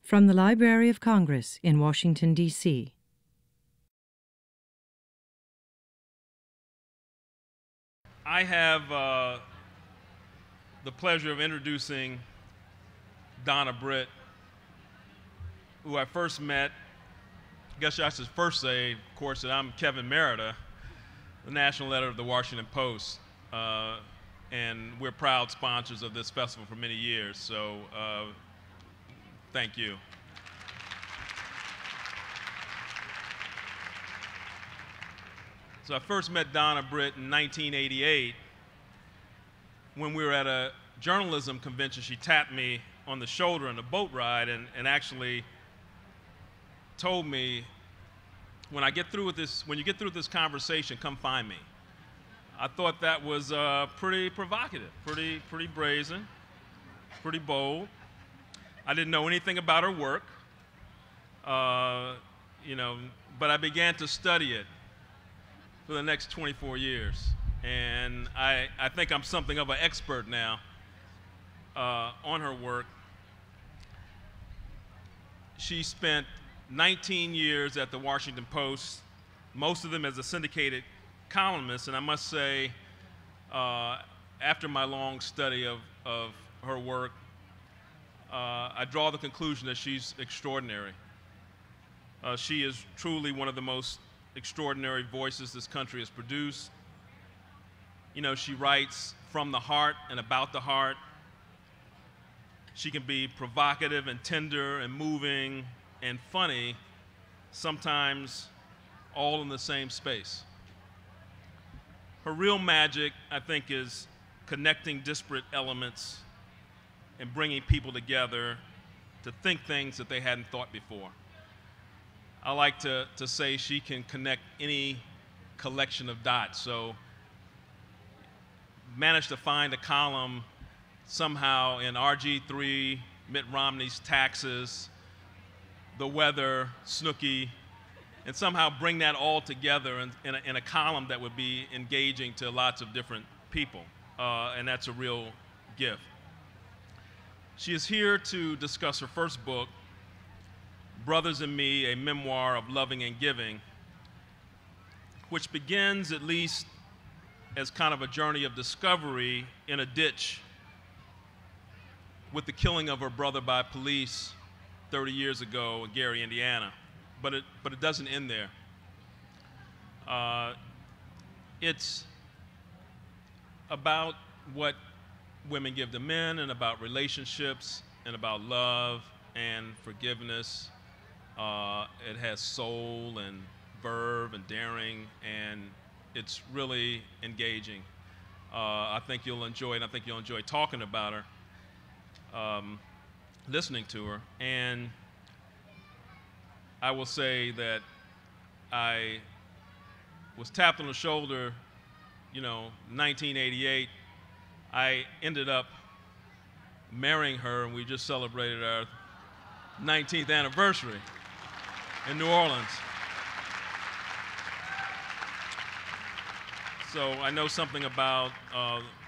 From the Library of Congress in Washington, D.C. I have the pleasure of introducing Donna Britt, who I first met. I guess I should first say, of course, that I'm Kevin Merida, the national editor of the Washington Post, and we're proud sponsors of this festival for many years, so thank you. So I first met Donna Britt in 1988 when we were at a journalism convention. She tapped me on the shoulder on a boat ride and actually told me, when you get through with this conversation, come find me. I thought that was pretty provocative, pretty brazen, pretty bold. I didn't know anything about her work, but I began to study it for the next 24 years. And I think I'm something of an expert now on her work. She spent 19 years at the Washington Post, most of them as a syndicated columnist, and I must say, after my long study of her work, I draw the conclusion that she's extraordinary. She is truly one of the most extraordinary voices this country has produced. You know, she writes from the heart and about the heart. She can be provocative and tender and moving and funny, sometimes all in the same space. Her real magic, I think, is connecting disparate elements and bringing people together to think things that they hadn't thought before. I like to say she can connect any collection of dots. So managed to find a column somehow in RG3, Mitt Romney's taxes, the weather, Snooki, and somehow bring that all together in a column that would be engaging to lots of different people, and that's a real gift. She is here to discuss her first book, Brothers and Me, a Memoir of Loving and Giving, which begins at least as kind of a journey of discovery in a ditch with the killing of her brother by police 30 years ago in Gary, Indiana. But it doesn't end there. It's about what women give to men, and about relationships, and about love and forgiveness. It has soul and verve and daring, and it's really engaging. I think you'll enjoy it. I think you'll enjoy talking about her, listening to her. And I will say that I was tapped on the shoulder, 1988. I ended up marrying her, and we just celebrated our 19th anniversary in New Orleans. So I know something about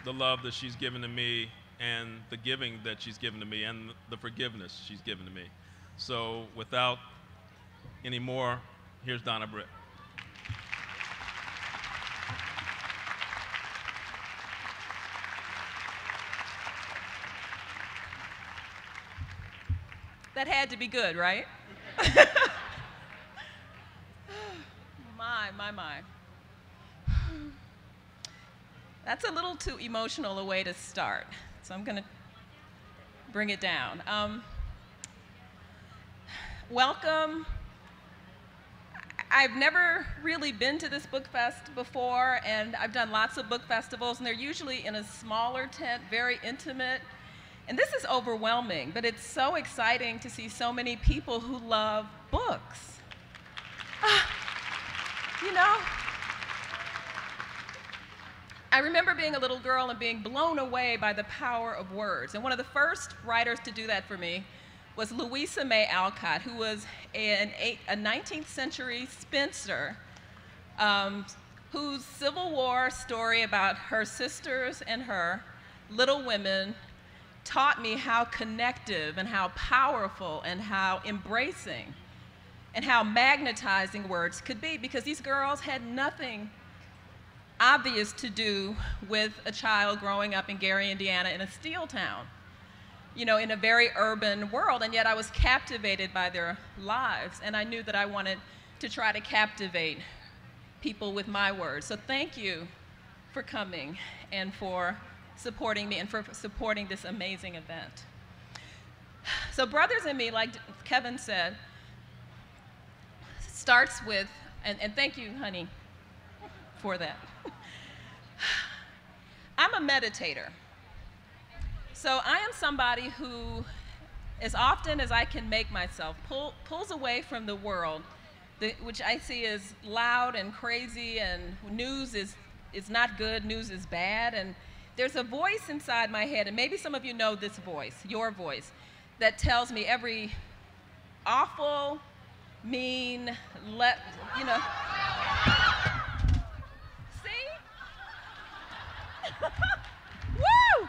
the love that she's given to me, and the giving that she's given to me, and the forgiveness she's given to me. So without any more, here's Donna Britt. That had to be good, right? My. That's a little too emotional a way to start, so I'm going to bring it down. Welcome. I've never really been to this book fest before, and I've done lots of book festivals, and they're usually in a smaller tent, very intimate. And this is overwhelming, but it's so exciting to see so many people who love books. I remember being a little girl and being blown away by the power of words. And one of the first writers to do that for me was Louisa May Alcott, who was a 19th century spinster whose Civil War story about her sisters and her, Little Women, taught me how connective and how powerful and how embracing and how magnetizing words could be, because these girls had nothing obvious to do with a child growing up in Gary, Indiana, in a steel town, you know, in a very urban world, and yet I was captivated by their lives, and I knew that I wanted to try to captivate people with my words. So thank you for coming and for supporting me and for supporting this amazing event. So Brothers in Me, like Kevin said, starts with, and thank you, honey, for that. I'm a meditator. So I am somebody who, as often as I can make myself, pulls away from the world, which I see as loud and crazy, and news is not good, news is bad, and there's a voice inside my head, and maybe some of you know this voice, your voice, that tells me every awful, mean, you know. See? Woo!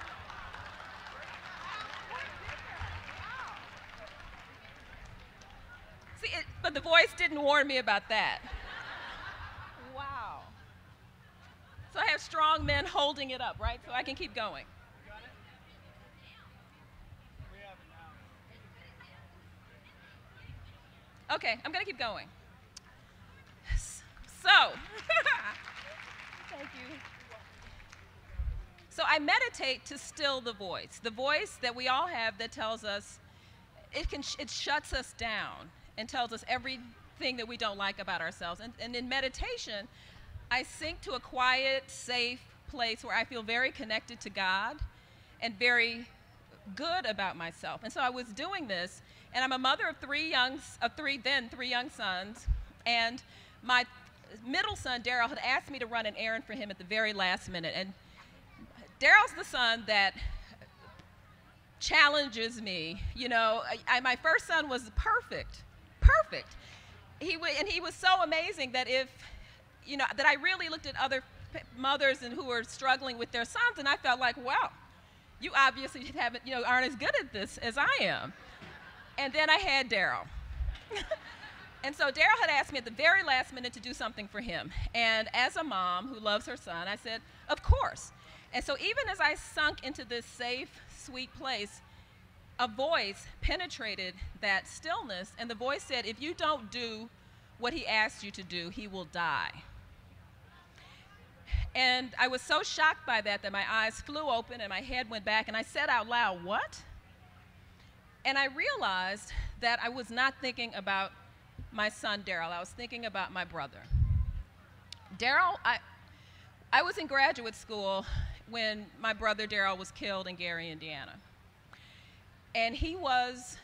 See, but the voice didn't warn me about that. Wow. So I have strong men holding it up, right? So I can keep going. You got it? We have it now. Okay, I'm gonna keep going. So, thank you. So I meditate to still the voice that we all have that tells us, it shuts us down and tells us everything that we don't like about ourselves. And in meditation, I sink to a quiet, safe place where I feel very connected to God and very good about myself. And so I was doing this, and I'm a mother of three young sons, and my middle son, Darrell, had asked me to run an errand for him at the very last minute. And Darrell's the son that challenges me. You know, my first son was perfect. He was so amazing that that I really looked at other mothers and who were struggling with their sons, and I felt like, wow, you obviously aren't as good at this as I am. And then I had Darrell. And so Darrell had asked me at the very last minute to do something for him. And as a mom who loves her son, I said, of course. And so even as I sunk into this safe, sweet place, a voice penetrated that stillness, and the voice said, if you don't do what he asked you to do, he will die. And I was so shocked by that my eyes flew open and my head went back, and I said out loud, what? And I realized that I was not thinking about my son, Darrell. I was thinking about my brother. Darrell, I was in graduate school when my brother Darrell was killed in Gary, Indiana. And he was,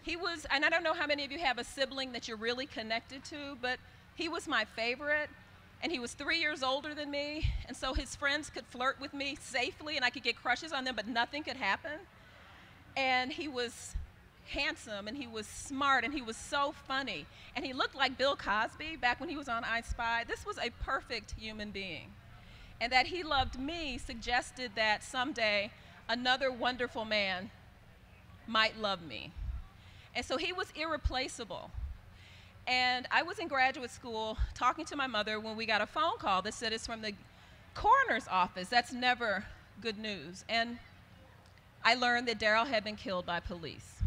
and I don't know how many of you have a sibling that you're really connected to, but he was my favorite, and he was 3 years older than me, and so his friends could flirt with me safely, and I could get crushes on them, but nothing could happen. And he was handsome, and he was smart, and he was so funny, and he looked like Bill Cosby back when he was on I Spy. This was a perfect human being. And that he loved me suggested that someday another wonderful man might love me. And so he was irreplaceable. And I was in graduate school talking to my mother when we got a phone call that said it's from the coroner's office. That's never good news. And I learned that Darrell had been killed by police.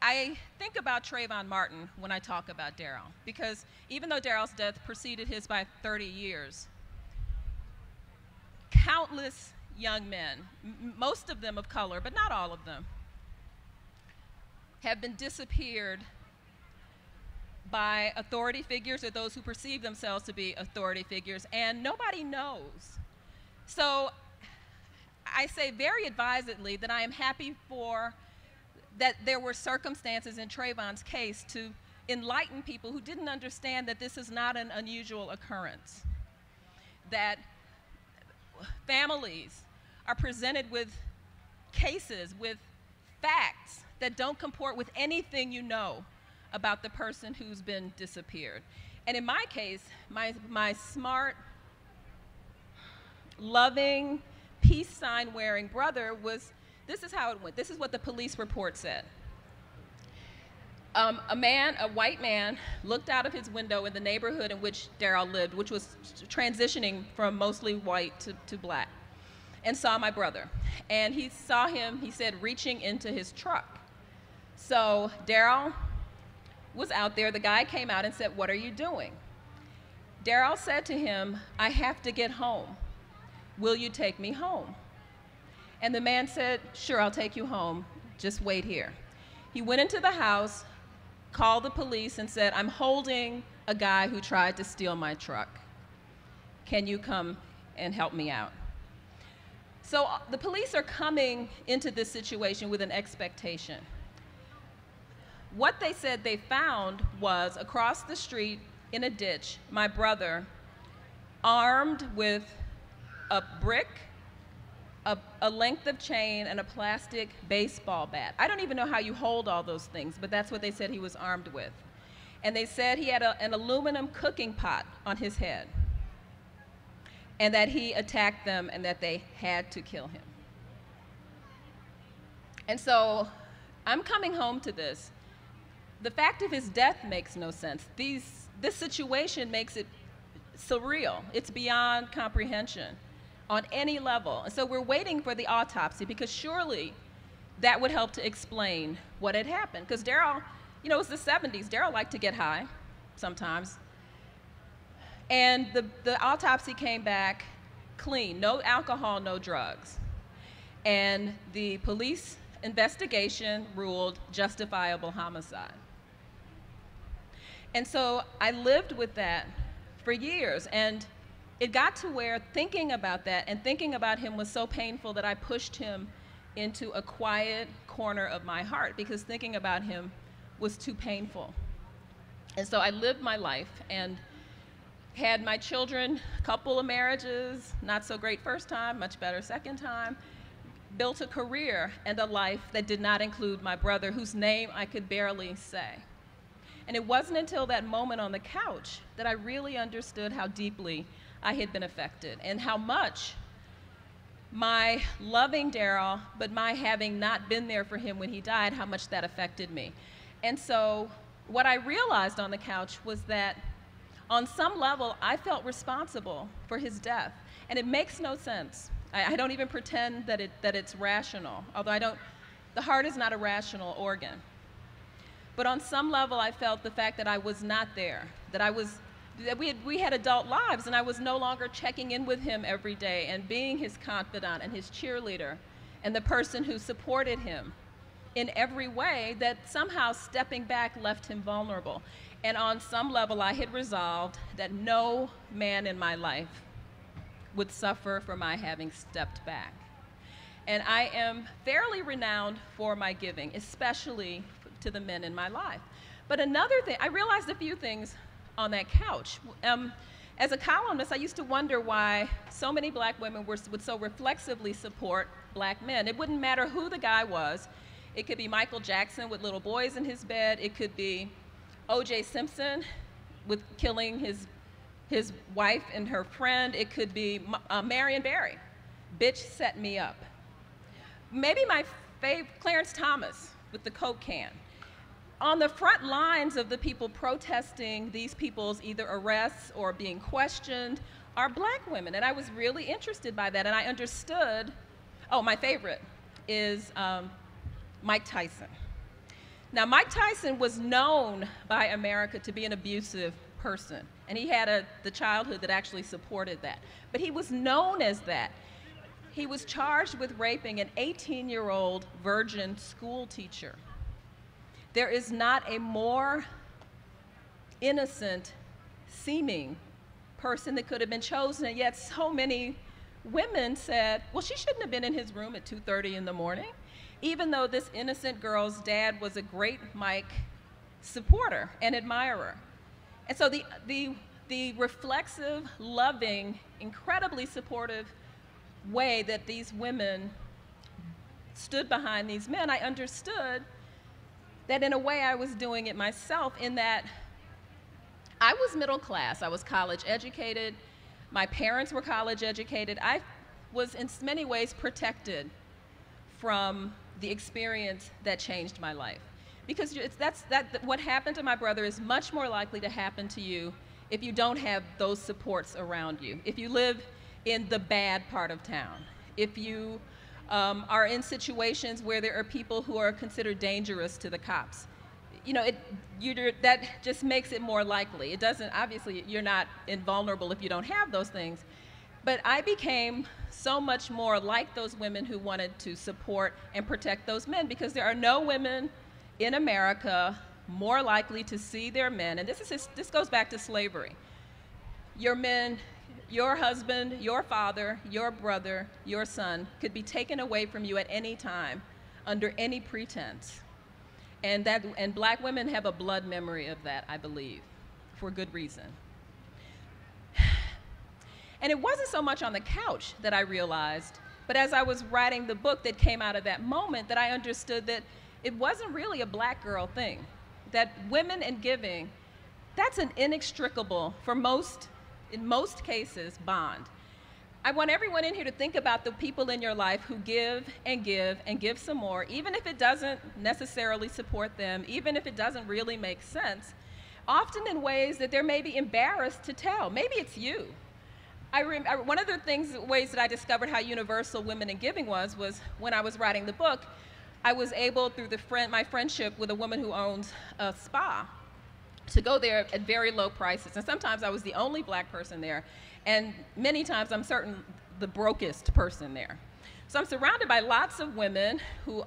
I think about Trayvon Martin when I talk about Darrell, because even though Darrell's death preceded his by 30 years, countless young men, most of them of color, but not all of them, have been disappeared by authority figures or those who perceive themselves to be authority figures, and nobody knows. So I say very advisedly that I am happy that there were circumstances in Trayvon's case to enlighten people who didn't understand that this is not an unusual occurrence, that families are presented with cases, with facts that don't comport with anything you know about the person who's been disappeared. And in my case, my smart, loving, peace sign wearing brother was, this is how it went. This is what the police report said. A white man, looked out of his window in the neighborhood in which Darrell lived, which was transitioning from mostly white to black, and saw my brother. And he saw him, he said, reaching into his truck. So Darrell was out there. The guy came out and said, "What are you doing?" Darrell said to him, "I have to get home. Will you take me home?" And the man said, "Sure, I'll take you home. Just wait here." He went into the house, called the police, and said, "I'm holding a guy who tried to steal my truck. Can you come and help me out?" So the police are coming into this situation with an expectation. What they said they found was, across the street in a ditch, my brother, armed with a brick, a length of chain, and a plastic baseball bat. I don't even know how you hold all those things, but that's what they said he was armed with. And they said he had an aluminum cooking pot on his head, and that he attacked them and that they had to kill him. And so I'm coming home to this. The fact of his death makes no sense. This situation makes it surreal. It's beyond comprehension on any level. And so we're waiting for the autopsy, because surely that would help to explain what had happened. Because Darrell, you know, it was the 70s. Darrell liked to get high sometimes. And the autopsy came back clean. No alcohol, no drugs. And the police investigation ruled justifiable homicide. And so I lived with that for years. And it got to where thinking about that and thinking about him was so painful that I pushed him into a quiet corner of my heart, because thinking about him was too painful. And so I lived my life and had my children, a couple of marriages, not so great first time, much better second time, built a career and a life that did not include my brother, whose name I could barely say. And it wasn't until that moment on the couch that I really understood how deeply I had been affected, and how much my loving Darrell, but my having not been there for him when he died, how much that affected me. And so what I realized on the couch was that on some level, I felt responsible for his death. And it makes no sense. I don't even pretend that it's rational, although the heart is not a rational organ. But on some level, I felt the fact that I was not there, that we had adult lives, and I was no longer checking in with him every day and being his confidant and his cheerleader and the person who supported him in every way, that somehow stepping back left him vulnerable. And on some level, I had resolved that no man in my life would suffer for my having stepped back. And I am fairly renowned for my giving, especially to the men in my life. But another thing, I realized a few things on that couch. As a columnist, I used to wonder why so many black women would so reflexively support black men. It wouldn't matter who the guy was. It could be Michael Jackson with little boys in his bed. It could be O.J. Simpson with killing his wife and her friend. It could be Marion Barry, bitch set me up. Maybe my favorite, Clarence Thomas with the Coke can. On the front lines of the people protesting these people's either arrests or being questioned are black women, and I was really interested by that, and I understood. Oh, my favorite is Mike Tyson. Now, Mike Tyson was known by America to be an abusive person, and he had the childhood that actually supported that. But he was known as that. He was charged with raping an 18-year-old virgin school teacher. There is not a more innocent seeming person that could have been chosen, and yet so many women said, well, she shouldn't have been in his room at 2:30 in the morning, even though this innocent girl's dad was a great Mike supporter and admirer. And so the reflexive, loving, incredibly supportive way that these women stood behind these men, I understood that in a way I was doing it myself, in that I was middle class, I was college educated, My parents were college educated. I was in many ways protected from the experience that changed my life. Because what happened to my brother is much more likely to happen to you if you don't have those supports around you. If you live in the bad part of town, if you are in situations where there are people who are considered dangerous to the cops, you know, that just makes it more likely. It doesn't, obviously, you're not invulnerable if you don't have those things. But I became so much more like those women who wanted to support and protect those men, because there are no women in America more likely to see their men, and this goes back to slavery. Your men, your husband, your father, your brother, your son could be taken away from you at any time under any pretense. And black women have a blood memory of that, I believe, for good reason. And it wasn't so much on the couch that I realized, but as I was writing the book that came out of that moment, that I understood that it wasn't really a black girl thing. That women and giving, that's an inextricable, in most cases, bond. I want everyone in here to think about the people in your life who give and give and give some more, even if it doesn't necessarily support them, even if it doesn't really make sense, often in ways that they're maybe embarrassed to tell. Maybe it's you. One of the ways that I discovered how universal women in giving was when I was writing the book. I was able, through my friendship with a woman who owns a spa, to go there at very low prices. And sometimes I was the only black person there, and many times I'm certain the brokest person there. So I'm surrounded by lots of women who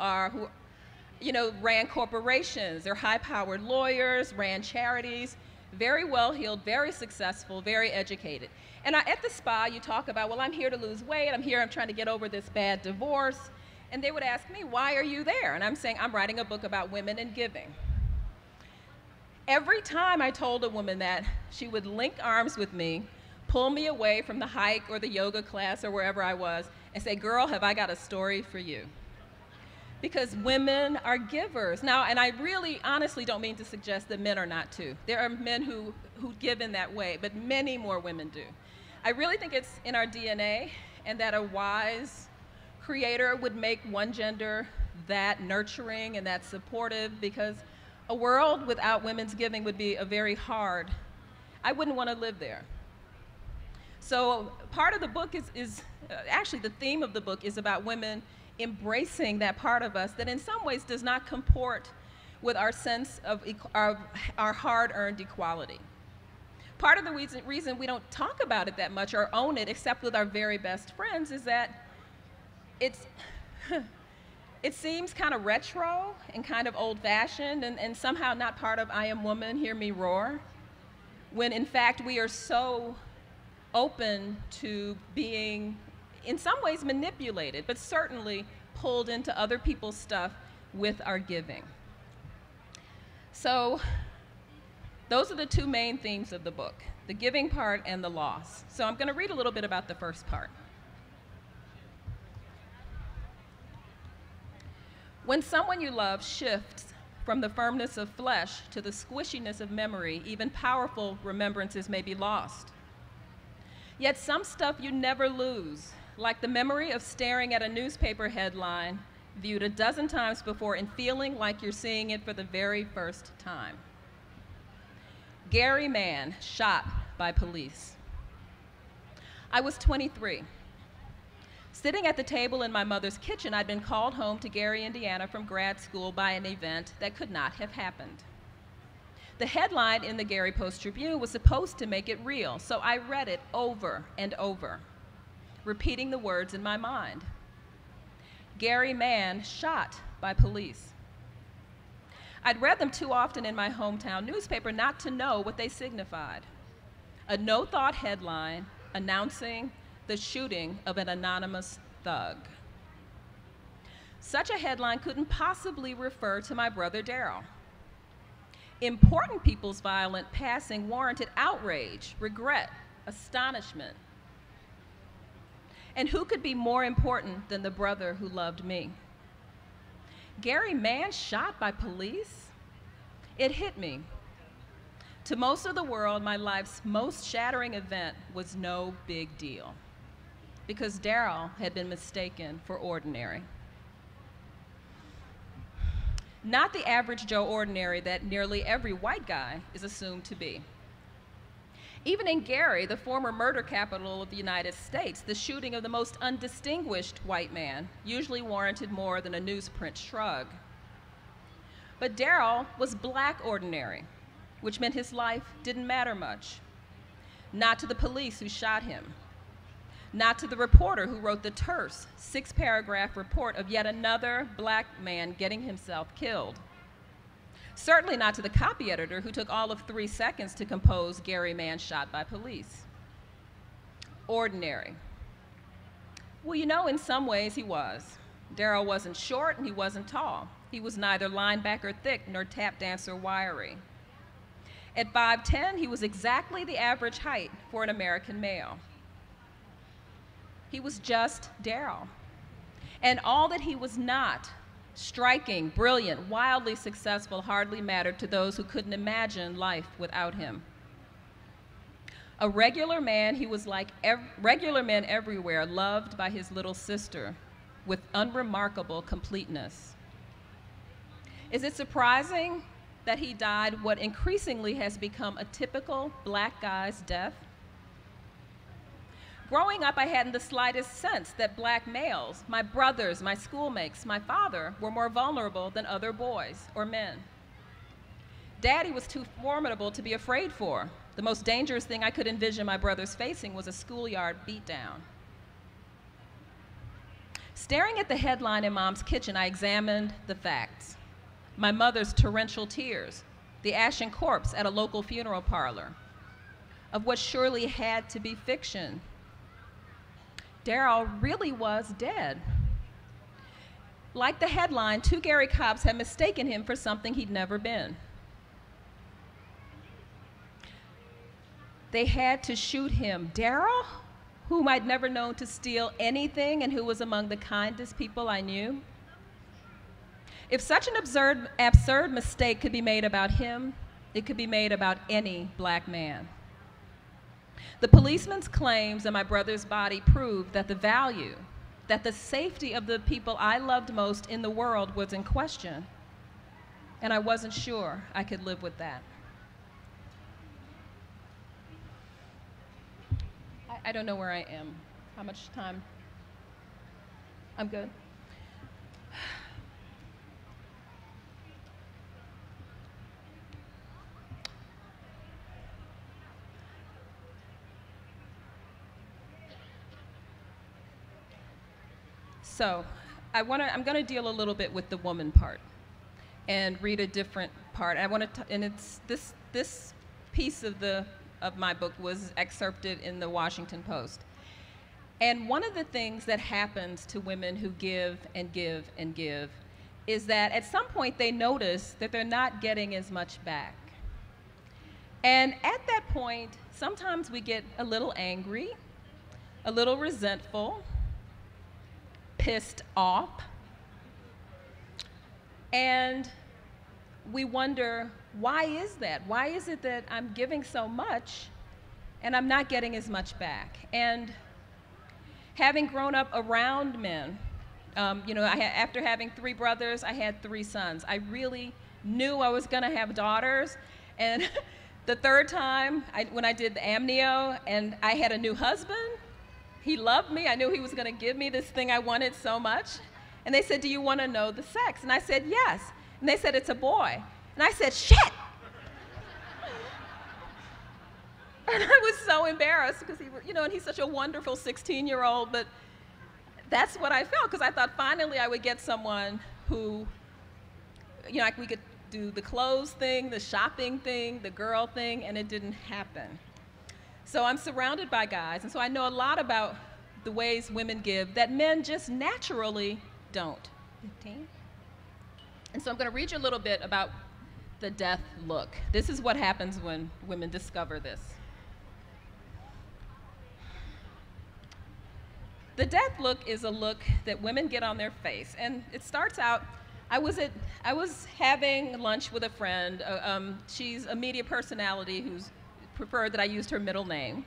ran corporations, they're high-powered lawyers, ran charities, very well-heeled, very successful, very educated. And at the spa, you talk about, well, I'm here to lose weight, I'm trying to get over this bad divorce. And they would ask me, why are you there? And I'm saying, I'm writing a book about women and giving. Every time I told a woman that, she would link arms with me, pull me away from the hike or the yoga class or wherever I was, and say, girl, have I got a story for you? Because women are givers. Now, and I really honestly don't mean to suggest that men are not too. There are men who give in that way, but many more women do. I really think it's in our DNA, and that a wise creator would make one gender that nurturing and that supportive, because a world without women's giving would be I wouldn't want to live there. So part of the book actually the theme of the book is about women embracing that part of us that in some ways does not comport with our sense of our hard-earned equality. Part of the reason we don't talk about it that much or own it, except with our very best friends, is that it seems kind of retro and kind of old-fashioned and somehow not part of I am woman, hear me roar, when in fact we are so open to being in some ways manipulated, but certainly pulled into other people's stuff with our giving. So those are the two main themes of the book, the giving part and the loss. So I'm going to read a little bit about the first part. When someone you love shifts from the firmness of flesh to the squishiness of memory, even powerful remembrances may be lost. Yet some stuff you never lose, like the memory of staring at a newspaper headline viewed a dozen times before and feeling like you're seeing it for the very first time. Gary Mann shot by police. I was 23. Sitting at the table in my mother's kitchen, I'd been called home to Gary, Indiana from grad school by an event that could not have happened. The headline in the Gary Post-Tribune was supposed to make it real, so I read it over and over, repeating the words in my mind. Gary Mann shot by police. I'd read them too often in my hometown newspaper not to know what they signified. A no-thought headline announcing the shooting of an anonymous thug. Such a headline couldn't possibly refer to my brother Darrell. Important people's violent passing warranted outrage, regret, astonishment. And who could be more important than the brother who loved me? Gary Mann shot by police? It hit me. To most of the world, my life's most shattering event was no big deal, because Darrell had been mistaken for ordinary. Not the average Joe ordinary that nearly every white guy is assumed to be. Even in Gary, the former murder capital of the United States, the shooting of the most undistinguished white man usually warranted more than a newsprint shrug. But Darrell was black ordinary, which meant his life didn't matter much. Not to the police who shot him, not to the reporter who wrote the terse 6-paragraph report of yet another black man getting himself killed. Certainly not to the copy editor who took all of 3 seconds to compose Gary Man shot by police. Ordinary. Well, you know, in some ways he was. Darrell wasn't short and he wasn't tall. He was neither linebacker thick nor tap dancer wiry. At 5'10", he was exactly the average height for an American male. He was just Darrell. And all that he was not, striking, brilliant, wildly successful, hardly mattered to those who couldn't imagine life without him. A regular man, he was like regular men everywhere, loved by his little sister with unremarkable completeness. Is it surprising that he died what increasingly has become a typical black guy's death? Growing up, I hadn't the slightest sense that black males, my brothers, my schoolmates, my father, were more vulnerable than other boys or men. Daddy was too formidable to be afraid for. The most dangerous thing I could envision my brothers facing was a schoolyard beatdown. Staring at the headline in Mom's kitchen, I examined the facts. My mother's torrential tears, the ashen corpse at a local funeral parlor, of what surely had to be fiction. Darrell really was dead. Like the headline, 2 Gary cops had mistaken him for something he'd never been. They had to shoot him. Darrell, whom I'd never known to steal anything and who was among the kindest people I knew. If such an absurd mistake could be made about him, it could be made about any black man. The policeman's claims of my brother's body proved that the value, that the safety of the people I loved most in the world was in question, and I wasn't sure I could live with that. I don't know where I am. How much time? I'm good. So I'm going to deal a little bit with the woman part and read a different part. And it's this piece of my book was excerpted in the Washington Post. And one of the things that happens to women who give and give and give is that at some point they notice that they're not getting as much back. And at that point, sometimes we get a little angry, a little resentful, pissed off, and we wonder, why is that? Why is it that I'm giving so much and I'm not getting as much back? And having grown up around men, after having 3 brothers, I had 3 sons. I really knew I was gonna have daughters, and the 3rd time, when I did the amnio and I had a new husband, he loved me. I knew he was going to give me this thing I wanted so much. And they said, do you want to know the sex? And I said, yes. And they said, it's a boy. And I said, shit. And I was so embarrassed because and he's such a wonderful 16-year-old, but that's what I felt, because I thought finally I would get someone who, we could do the clothes thing, the shopping thing, the girl thing, and it didn't happen. So I'm surrounded by guys, and so I know a lot about the ways women give that men just naturally don't. 15? And so I'm going to read you a little bit about the death look. This is what happens when women discover this. The death look is a look that women get on their face, and it starts out, I was having lunch with a friend. She's a media personality who's preferred that I used her middle name.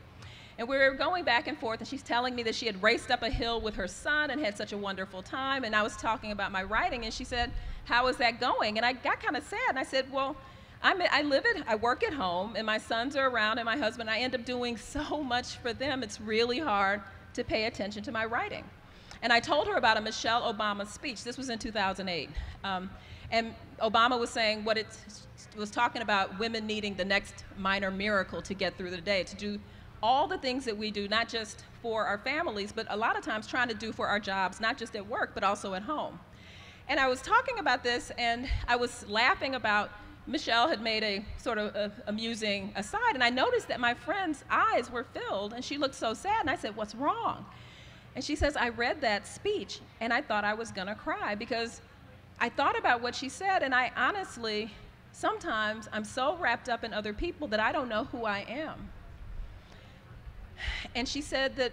And we were going back and forth, and she's telling me that she had raced up a hill with her son and had such a wonderful time. And I was talking about my writing, and she said, "How is that going?" And I got kind of sad, and I said, "Well, I work at home, and my sons are around, and my husband, I end up doing so much for them, it's really hard to pay attention to my writing." And I told her about a Michelle Obama speech. This was in 2008. And Obama was saying was talking about women needing the next minor miracle to get through the day, to do all the things that we do, not just for our families, but a lot of times trying to do for our jobs, not just at work, but also at home. And I was talking about this, and I was laughing about Michelle had made a sort of amusing aside, and I noticed that my friend's eyes were filled, and she looked so sad, and I said, "What's wrong?" And she says, "I read that speech, and I thought I was gonna cry, because I thought about what she said, and I honestly, sometimes I'm so wrapped up in other people that I don't know who I am." And she said that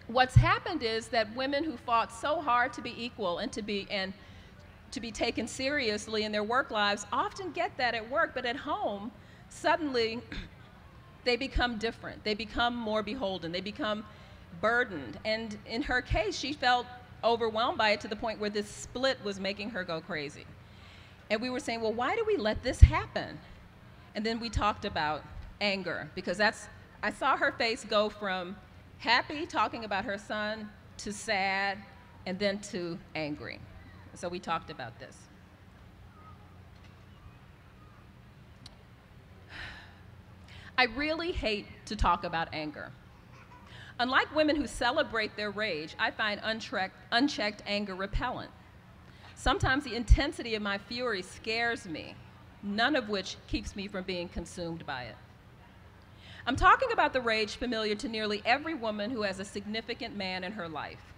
what's happened is that women who fought so hard to be equal and to be taken seriously in their work lives often get that at work, but at home, suddenly they become different. They become more beholden. They become burdened. And in her case, she felt overwhelmed by it to the point where this split was making her go crazy. And we were saying, well, why do we let this happen? And then we talked about anger, because I saw her face go from happy talking about her son to sad and then to angry. So we talked about this. I really hate to talk about anger. Unlike women who celebrate their rage, I find unchecked anger repellent. Sometimes the intensity of my fury scares me, none of which keeps me from being consumed by it. I'm talking about the rage familiar to nearly every woman who has a significant man in her life.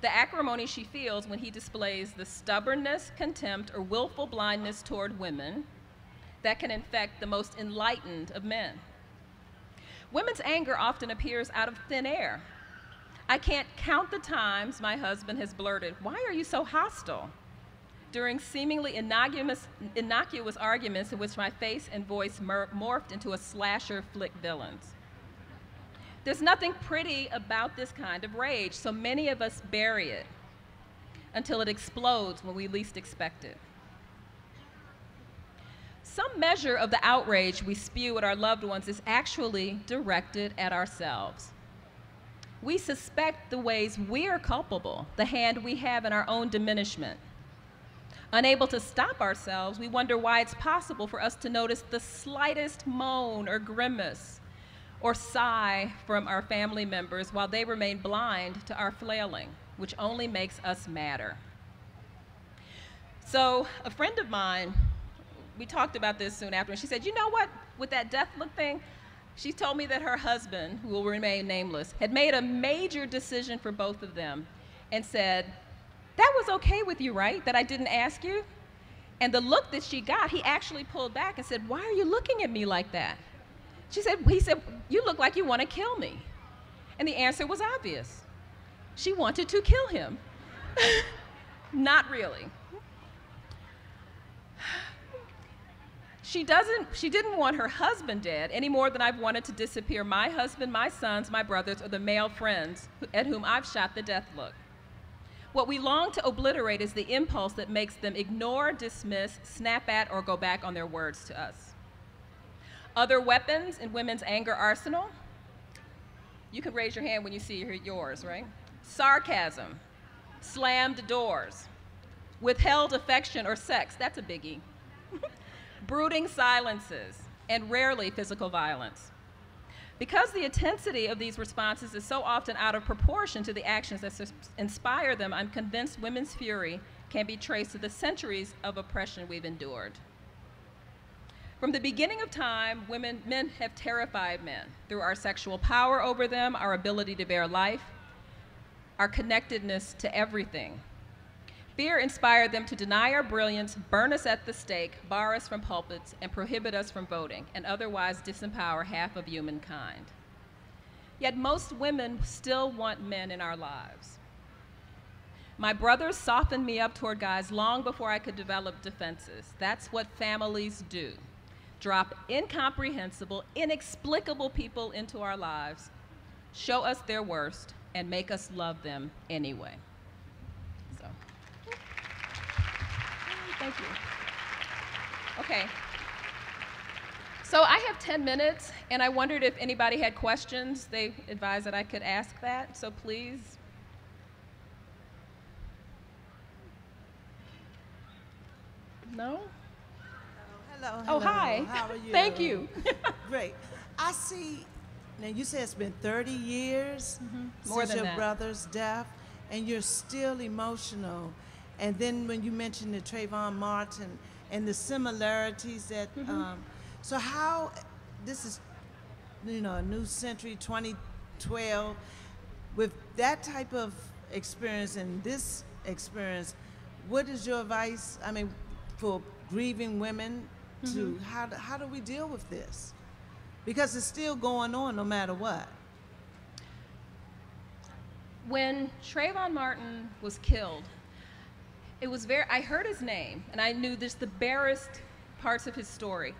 The acrimony she feels when he displays the stubbornness, contempt, or willful blindness toward women that can infect the most enlightened of men. Women's anger often appears out of thin air. I can't count the times my husband has blurted, "Why are you so hostile?" during seemingly innocuous arguments in which my face and voice morphed into a slasher flick villains. There's nothing pretty about this kind of rage, so many of us bury it until it explodes when we least expect it. Some measure of the outrage we spew at our loved ones is actually directed at ourselves. We suspect the ways we are culpable, the hand we have in our own diminishment. Unable to stop ourselves, we wonder why it's possible for us to notice the slightest moan or grimace or sigh from our family members while they remain blind to our flailing, which only makes us madder. So a friend of mine, we talked about this soon after, and she said, "You know what, with that death look thing," she told me that her husband, who will remain nameless, had made a major decision for both of them and said, "That was okay with you, right, that I didn't ask you?" And the look that she got, he actually pulled back and said, "Why are you looking at me like that?" He said, "You look like you want to kill me." And the answer was obvious. She wanted to kill him. Not really. She didn't want her husband dead any more than I've wanted to disappear my husband, my sons, my brothers, or the male friends at whom I've shot the death look. What we long to obliterate is the impulse that makes them ignore, dismiss, snap at, or go back on their words to us. Other weapons in women's anger arsenal? You can raise your hand when you see yours, right? Sarcasm, slammed doors, withheld affection or sex, that's a biggie. Brooding silences, and rarely physical violence. Because the intensity of these responses is so often out of proportion to the actions that inspire them, I'm convinced women's fury can be traced to the centuries of oppression we've endured. From the beginning of time, men have terrified men through our sexual power over them, our ability to bear life, our connectedness to everything. Fear inspired them to deny our brilliance, burn us at the stake, bar us from pulpits, and prohibit us from voting, and otherwise disempower half of humankind. Yet most women still want men in our lives. My brothers softened me up toward guys long before I could develop defenses. That's what families do. Drop incomprehensible, inexplicable people into our lives, show us their worst, and make us love them anyway. So, thank you. Okay. So I have 10 minutes, and I wondered if anybody had questions. They advised that I could ask that, so please. No? Hello. Oh, hi. How are you? Thank you. Great. I see, now you said it's been 30 years More since than your that. brother's death, and you're still emotional. And then when you mentioned the Trayvon Martin and the similarities that, so how, this is, a new century, 2012, with that type of experience and this experience, what is your advice, for grieving women to, how do we deal with this? Because it's still going on no matter what. When Trayvon Martin was killed, I heard his name, and I knew just the barest parts of his story,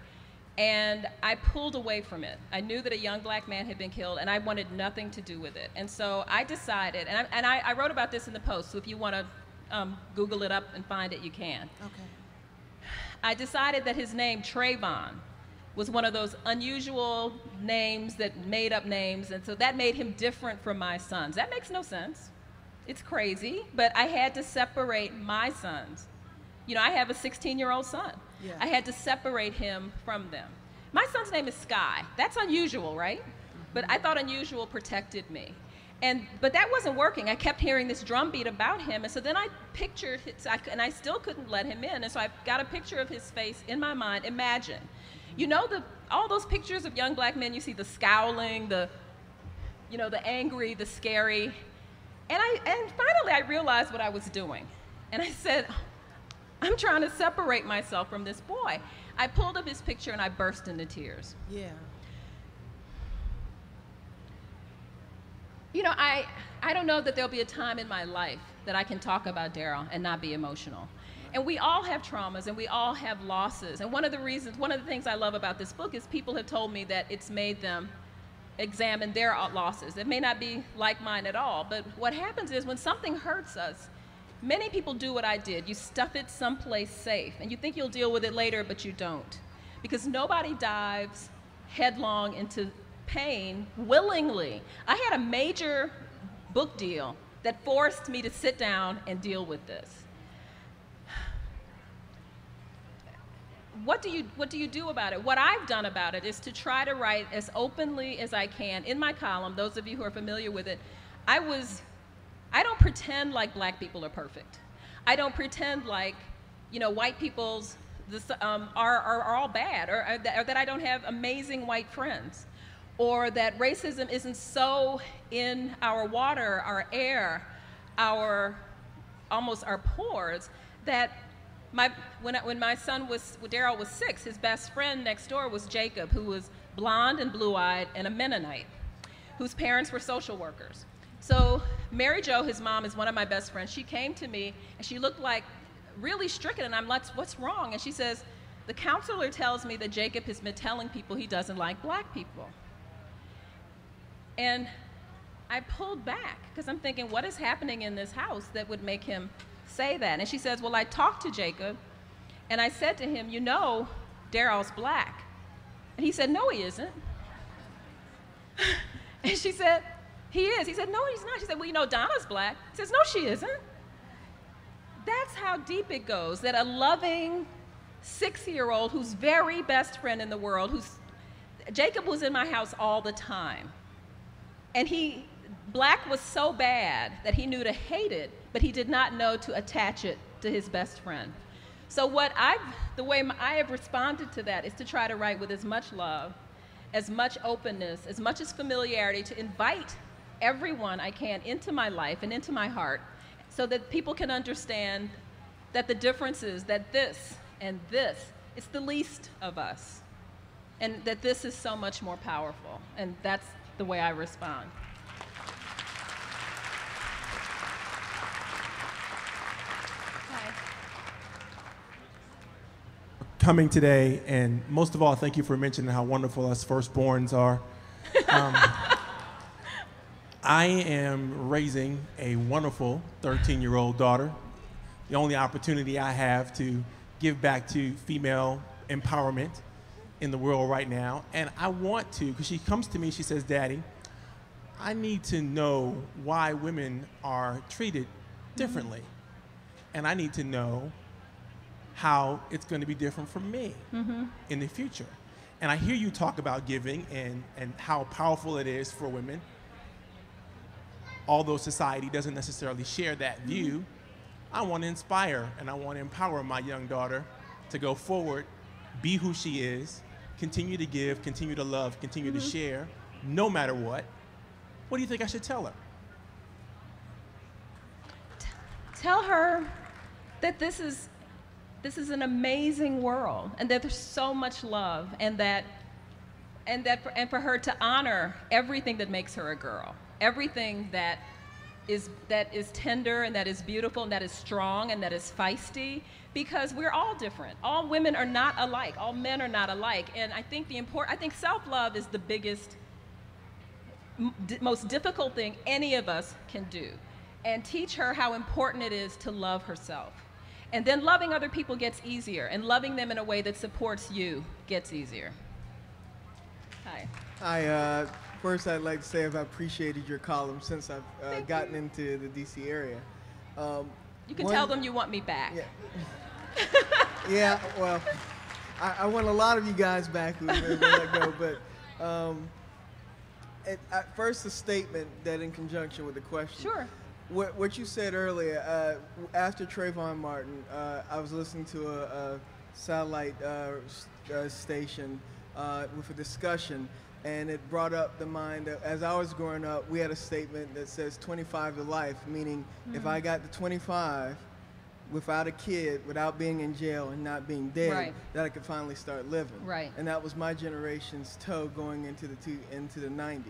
and I pulled away from it. I knew that a young black man had been killed, and I wanted nothing to do with it. And so I decided, and I wrote about this in the Post, so if you want to Google it up and find it, you can. Okay. I decided that his name, Trayvon, was one of those unusual names, that made up names, and so that made him different from my sons. That makes no sense. It's crazy, but I had to separate my sons. I have a 16-year-old son. Yeah. I had to separate him from them. My son's name is Sky. That's unusual, right? But I thought unusual protected me. But that wasn't working. I kept hearing this drumbeat about him, and so then I pictured, and I still couldn't let him in, and so I got a picture of his face in my mind. Imagine, all those pictures of young black men, you see the scowling, the angry, the scary, and finally I realized what I was doing, and I said, I'm trying to separate myself from this boy. I pulled up his picture and I burst into tears. Yeah. I don't know that there'll be a time in my life that I can talk about Darrell and not be emotional. And we all have traumas and we all have losses. And one of the things I love about this book is people have told me that it's made them examine their losses. It may not be like mine at all, but what happens is when something hurts us, many people do what I did. You stuff it someplace safe, and you think you'll deal with it later, but you don't. Because nobody dives headlong into pain willingly. I had a major book deal that forced me to sit down and deal with this. What do you do about it? What I've done about it is to try to write as openly as I can. In my column, those of you who are familiar with it, I don't pretend like black people are perfect. I don't pretend like, white people's are all bad, or that I don't have amazing white friends, or that racism isn't so in our water, our air, almost our pores, that when my son Darrell was 6, his best friend next door was Jacob, who was blonde and blue-eyed and a Mennonite, whose parents were social workers. So Mary Jo, his mom, is one of my best friends. She came to me and she looked like really stricken, and I'm like, what's wrong? And she says, the counselor tells me that Jacob has been telling people he doesn't like black people. And I pulled back because I'm thinking, what is happening in this house that would make him say that? And she says, well, I talked to Jacob and I said to him, Darrell's black. And he said, no, he isn't. And she said, he is. He said, no, he's not. She said, well, Donna's black. He says, no, she isn't. That's how deep it goes, that a loving 6-year-old whose very best friend in the world, Jacob was in my house all the time. And black was so bad that he knew to hate it, but he did not know to attach it to his best friend. So the way I have responded to that is to try to write with as much love, as much openness, as much as familiarity, to invite everyone I can into my life and into my heart, so that people can understand that the difference is that this and this, it's the least of us, and that this is so much more powerful, and that's the way I respond. coming today, and most of all, thank you for mentioning how wonderful us firstborns are. I am raising a wonderful 13-year-old daughter. The only opportunity I have to give back to female empowerment in the world right now. And I want to, because she comes to me, she says, Daddy, I need to know why women are treated differently. And I need to know how it's going to be different for me in the future. And I hear you talk about giving and how powerful it is for women. Although society doesn't necessarily share that view, I want to inspire and I want to empower my young daughter to go forward, be who she is, continue to give, continue to love, continue to share, no matter what. What do you think I should tell her? Tell her that this is an amazing world, and that there's so much love, and for her to honor everything that makes her a girl, everything that is tender and that is beautiful and that is strong and that is feisty, because we're all different. All women are not alike. All men are not alike. And I think self-love is the biggest, most difficult thing any of us can do. And teach her how important it is to love herself. And then loving other people gets easier, and loving them in a way that supports you gets easier. Hi. Hi. First, I'd like to say I've appreciated your column since I've gotten into the DC area. You can tell them you want me back. Yeah. Yeah. Well, I want a lot of you guys back who will let go, but at first, a statement that in conjunction with the question. Sure. What you said earlier, after Trayvon Martin, I was listening to a satellite station with a discussion, and it brought up the mind that as I was growing up, we had a statement that says 25 to life, meaning if I got to 25 without a kid, without being in jail and not being dead, right, that I could finally start living. Right. And that was my generation's toe going into the 90s.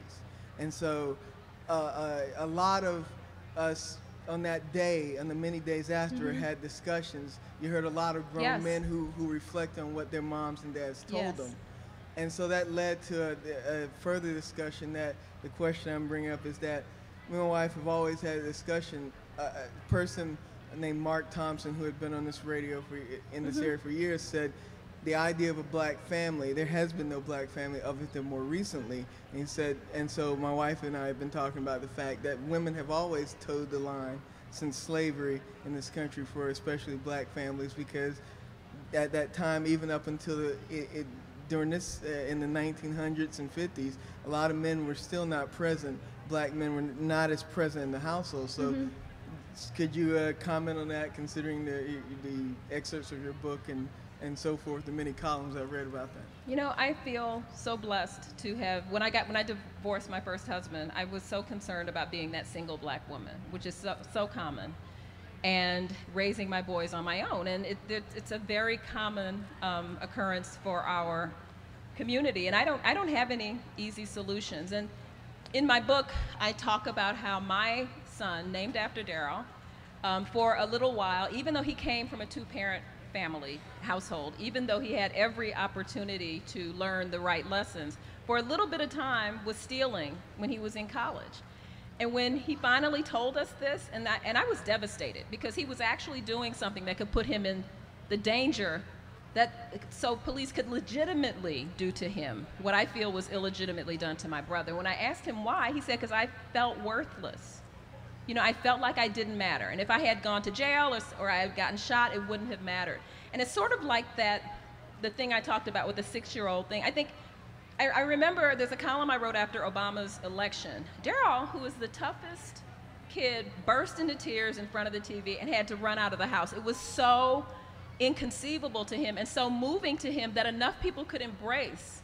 And so a lot of us on that day, on the many days after, had discussions. You heard a lot of grown men who reflect on what their moms and dads told them. And so that led to a further discussion that the question I'm bringing up is that me and my wife have always had a discussion. A person named Mark Thompson, who had been on this radio in this area for years, said the idea of a black family, there has been no black family other than more recently. And he said, and so my wife and I have been talking about the fact that women have always towed the line since slavery in this country for especially black families, because at that time, even up until during this, in the 1900s and 50s, a lot of men were still not present. Black men were not as present in the household. So could you comment on that, considering the excerpts of your book and so forth, the many columns I've read about that? You know, I feel so blessed to have, when I divorced my first husband, I was so concerned about being that single black woman, which is so common, and raising my boys on my own. And it's a very common occurrence for our community. And I don't have any easy solutions. And in my book, I talk about how my son, named after Darrell, for a little while, even though he came from a two-parent family household, even though he had every opportunity to learn the right lessons, for a little bit of time was stealing when he was in college. And when he finally told us this, and I was devastated, because he was actually doing something that could put him in the danger so police could legitimately do to him what I feel was illegitimately done to my brother. When I asked him why, he said, because I felt worthless. You know, I felt like I didn't matter. And if I had gone to jail or I had gotten shot, it wouldn't have mattered. And it's sort of like the thing I talked about with the 6-year-old thing. I remember there's a column I wrote after Obama's election. Darrell, who was the toughest kid, burst into tears in front of the TV and had to run out of the house. It was so inconceivable to him and so moving to him that enough people could embrace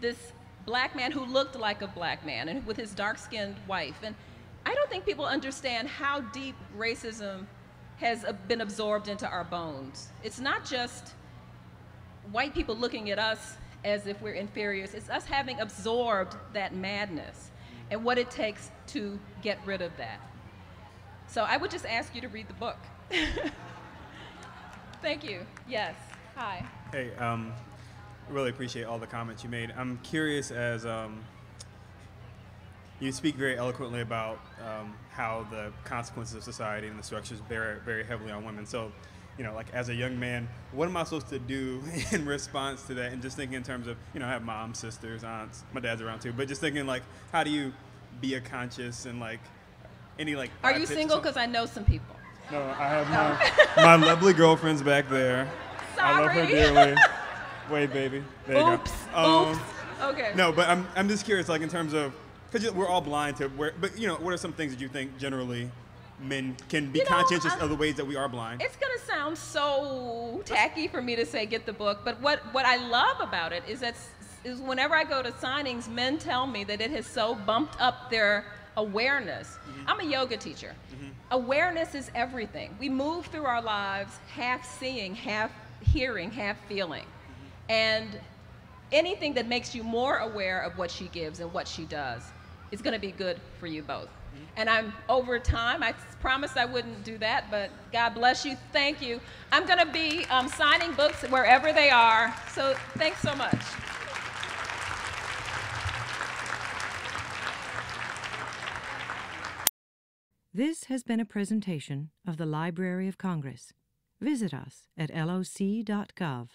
this black man who looked like a black man and with his dark-skinned wife. And I don't think people understand how deep racism has been absorbed into our bones. It's not just white people looking at us as if we're inferiors. It's us having absorbed that madness and what it takes to get rid of that. So I would just ask you to read the book. Thank you. Yes. Hi. Hey, really appreciate all the comments you made. I'm curious as you speak very eloquently about how the consequences of society and the structures bear very heavily on women. So, you know, like as a young man, what am I supposed to do in response to that? And just thinking in terms of, you know, I have moms, sisters, aunts, my dad's around too, but just thinking like, how do you be a conscious and like any like. Are you single? Because I know some people. No, I have my lovely girlfriend's back there. Sorry. I love her dearly. Wait, baby. There you Oops. go. Oops. Okay. No, but I'm just curious, like in terms of, because we're all blind to where, but you know, what are some things that you think generally men can be conscientious of the ways that we are blind? It's gonna sound so tacky for me to say get the book, but what I love about it is whenever I go to signings, men tell me that it has so bumped up their awareness. Mm-hmm. I'm a yoga teacher. Mm-hmm. Awareness is everything. We move through our lives half seeing, half hearing, half feeling. Mm-hmm. And anything that makes you more aware of what she gives and what she does is going to be good for you both. Mm-hmm. And I'm over time, I promised I wouldn't do that, but God bless you, thank you. I'm going to be signing books wherever they are, so thanks so much. This has been a presentation of the Library of Congress. Visit us at loc.gov.